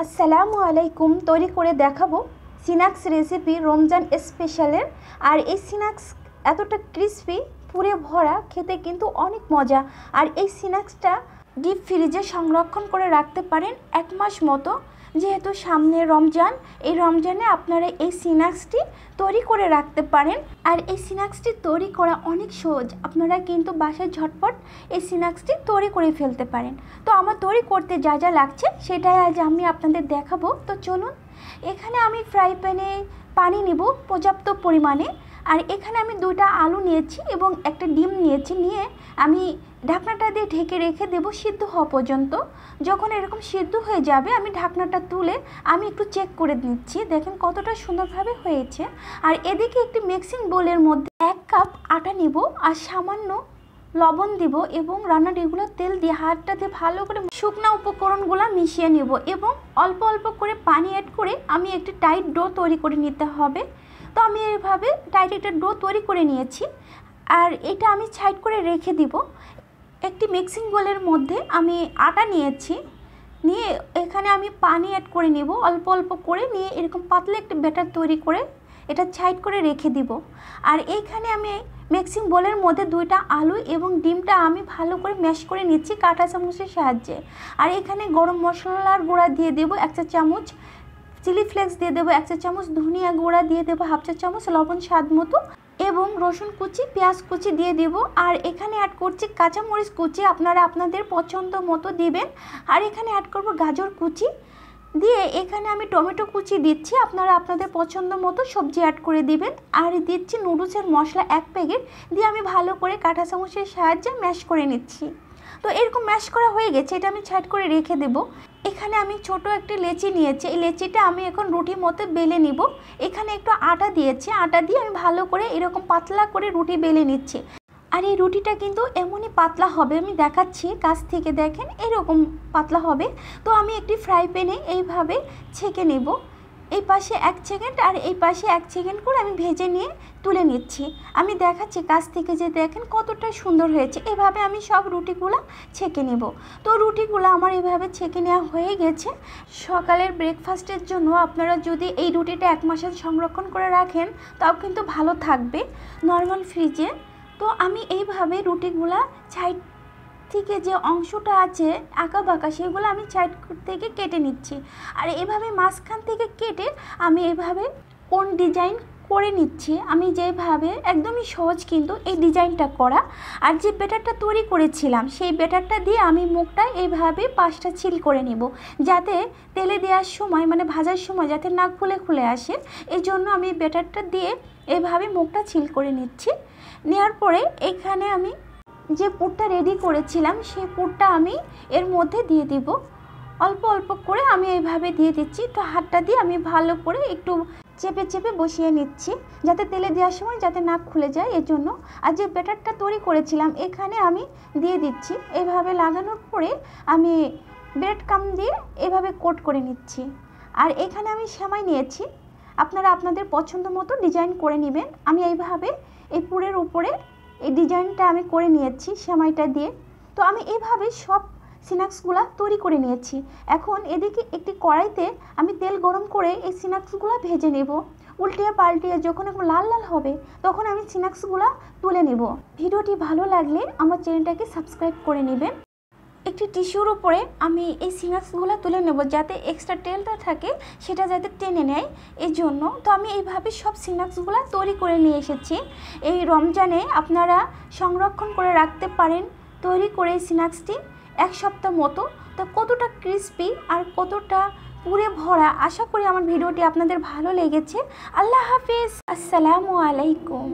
আসসালামু আলাইকুম। তৈরি করে দেখাবো স্ন্যাক্স রেসিপি রমজান স্পেশালের। আর এই স্ন্যাক্স এতটা ক্রিসপি, পুরে ভরা, খেতে কিন্তু অনেক মজা। আর এই স্ন্যাক্সটা ডিপ ফ্রিজে সংরক্ষণ করে রাখতে পারেন 1 মাস মতো। যেহেতু সামনে রমজান, এই রমজানে আপনারা এই স্ন্যাক্সটি তৈরি করে রাখতে পারেন। আর এই স্ন্যাক্সটি তৈরি করা অনেক সহজ, আপনারা কিন্তু বাসায় ঝটপট এই স্ন্যাক্সটি তৈরি করে ফেলতে পারেন। তো আমার তৈরি করতে যা যা লাগছে সেটাই আজ আমি আপনাদের দেখাবো। তো চলুন, এখানে আমি ফ্রাই প্যানে পানি নিব পর্যাপ্ত পরিমাণে। আর এখানে আমি 2টা আলু নিয়েছি এবং একটা ডিম নিয়েছি। নিয়ে আমি ঢাকনাটা দিয়ে ঢেকে রেখে দেব সিদ্ধ হওয়া পর্যন্ত। যখন এরকম সিদ্ধ হয়ে যাবে আমি ঢাকনাটা তুলে আমি একটু চেক করে নিচ্ছি। দেখেন কতটা সুন্দরভাবে হয়েছে। আর এদিকে একটি মিক্সিং বোলের মধ্যে 1 কাপ আটা নিব আর সামান্য লবণ দিব এবং রান্নার রেগুলার তেল দিয়ে হাতটা দিয়ে ভালো করে শুকনো উপকরণগুলো মিশিয়ে নেব এবং অল্প অল্প করে পানি অ্যাড করে আমি একটি টাইট ডো তৈরি করে নিতে হবে। তো আমি এইভাবে টাইট একটা ডো তৈরি করে নিয়েছি। আর এটা আমি সাইড করে রেখে দিব। একটি মিক্সিং বোলের মধ্যে আমি আটা নিয়েছি, নিয়ে এখানে আমি পানি অ্যাড করে নেব অল্প অল্প করে। নিয়ে এরকম পাতলা একটি ব্যাটার তৈরি করে এটা সাইড করে রেখে দিব। আর এইখানে আমি মিক্সিং বোলের মধ্যে 2টা আলু এবং ডিমটা আমি ভালো করে ম্যাশ করে নিচ্ছি কাঁটা চামচের সাহায্যে। আর এখানে গরম মশলার গুঁড়া দিয়ে দেবো 1 চা চামচ, চিলি ফ্লেক্স দিয়ে দেবো 1 চা চামচ, ধনিয়া গুঁড়া দিয়ে দেবো 1/2 চা চামচ, লবণ স্বাদ মতো এবং রসুন কুচি, পেঁয়াজ কুচি দিয়ে দেব। আর এখানে অ্যাড করছি কাঁচামরিচ কুচি, আপনারা আপনাদের পছন্দ মতো দিবেন। আর এখানে অ্যাড করব গাজর কুচি দিয়ে এখানে আমি টমেটো কুচি দিচ্ছি, আপনারা আপনাদের পছন্দ মতো সবজি অ্যাড করে দিবেন। আর দিচ্ছি নুডলসের মশলা 1 প্যাকেট দিয়ে আমি ভালো করে কাঁটা চামচের সাহায্যে ম্যাশ করে নিচ্ছি। তো এরকম ম্যাশ করা হয়ে গেছে, এটা আমি সাইড করে রেখে দেব। এখানে আমি ছোট একটি লেচি নিয়েছি, এই লেচিটা আমি এখন রুটির মতো বেলে নিব। এখানে একটু আটা দিয়েছি, আটা দিয়ে আমি ভালো করে এরকম পাতলা করে রুটি বেলে নিচ্ছি। আর এই রুটিটা কিন্তু এমনই পাতলা হবে, আমি দেখাচ্ছি কাছ থেকে, দেখেন এরকম পাতলা হবে। তো আমি একটি ফ্রাই প্যানে এইভাবে ছেঁকে নেব, এই পাশে 1 সেকেন্ড আর এই পাশে 1 সেকেন্ড করে আমি ভেজে নিয়ে তুলে নিচ্ছি। আমি দেখাচ্ছি কাছ থেকে যে দেখেন কতটা সুন্দর হয়েছে। এভাবে আমি সব রুটিগুলো ছেঁকে নেব। তো রুটিগুলো আমার এভাবে ছেঁকে নেওয়া হয়ে গেছে। সকালের ব্রেকফাস্টের জন্য আপনারা যদি এই রুটিটা 1 মাসের সংরক্ষণ করে রাখেন তাও কিন্তু ভালো থাকবে নর্মাল ফ্রিজে। তো আমি এইভাবে রুটিগুলা সাইড থেকে যে অংশটা আছে আঁকা বাঁকা সেগুলো আমি সাইড থেকে কেটে নিচ্ছি। আর এভাবে মাঝখান থেকে কেটে আমি এভাবে কোন ডিজাইন করে নিচ্ছি। আমি যেভাবে একদমই সহজ কিন্তু এই ডিজাইনটা করা। আর যে ব্যাটারটা তৈরি করেছিলাম সেই ব্যাটারটা দিয়ে আমি মুখটা এইভাবে 5টা ছিল করে নেব, যাতে তেলে দেওয়ার সময় মানে ভাজার সময় যাতে না খুলে আসে। এই জন্য আমি ব্যাটারটা দিয়ে এইভাবে মুখটা ছিল করে নিচ্ছি। নেওয়ার পরে এখানে আমি যে পুরটা রেডি করেছিলাম সেই পুরটা আমি এর মধ্যে দিয়ে দিব। অল্প অল্প করে আমি এইভাবে দিয়ে দিচ্ছি। তো হাতটা দিয়ে আমি ভালো করে একটু চেপে চেপে বসিয়ে নিচ্ছি যাতে তেলে দেওয়ার সময় যাতে না খুলে যায় এর জন্য। আর যে ব্যাটারটা তৈরি করেছিলাম এখানে আমি দিয়ে দিচ্ছি। এইভাবে লাগানোর পরে আমি ব্রেড ক্রাম্ব দিয়ে এভাবে কোট করে নিচ্ছি। আর এখানে আমি সেমাই নিয়েছি, আপনারা আপনাদের পছন্দ মতো ডিজাইন করে নেবেন। আমি এইভাবে এই পুরের উপরে এই ডিজাইনটা আমি করে নিয়েছি সেমাইটা দিয়ে। তো আমি এইভাবে সব স্ন্যাক্সগুলো তৈরি করে নিয়েছি। এখন এদিকে একটি কড়াইতে আমি তেল গরম করে এই স্ন্যাক্সগুলো ভেজে নেব। উল্টিয়ে পাল্টিয়ে যখন একটু লাল লাল হবে তখন আমি স্ন্যাক্সগুলো তুলে নেব। ভিডিওটি ভালো লাগলে আমার চ্যানেলটাকে সাবস্ক্রাইব করে নেবেন। একটি টিস্যুর উপরে আমি এই স্ন্যাক্সগুলো তুলে নেব যাতে এক্সট্রা তেলটা থাকে সেটা যাতে টেনে নেয় এই জন্য। তো আমি এইভাবে সব স্ন্যাক্সগুলো তৈরি করে নিয়ে এসেছি। এই রমজানে আপনারা সংরক্ষণ করে রাখতে পারেন তৈরি করে এই স্ন্যাক্সটি 1 সপ্তাহ মতো। তো কতটা ক্রিস্পি আর কতটা পুরে ভরা, আশা করি আমার ভিডিওটি আপনাদের ভালো লেগেছে। আল্লাহ হাফেজ, আসসালামু আলাইকুম।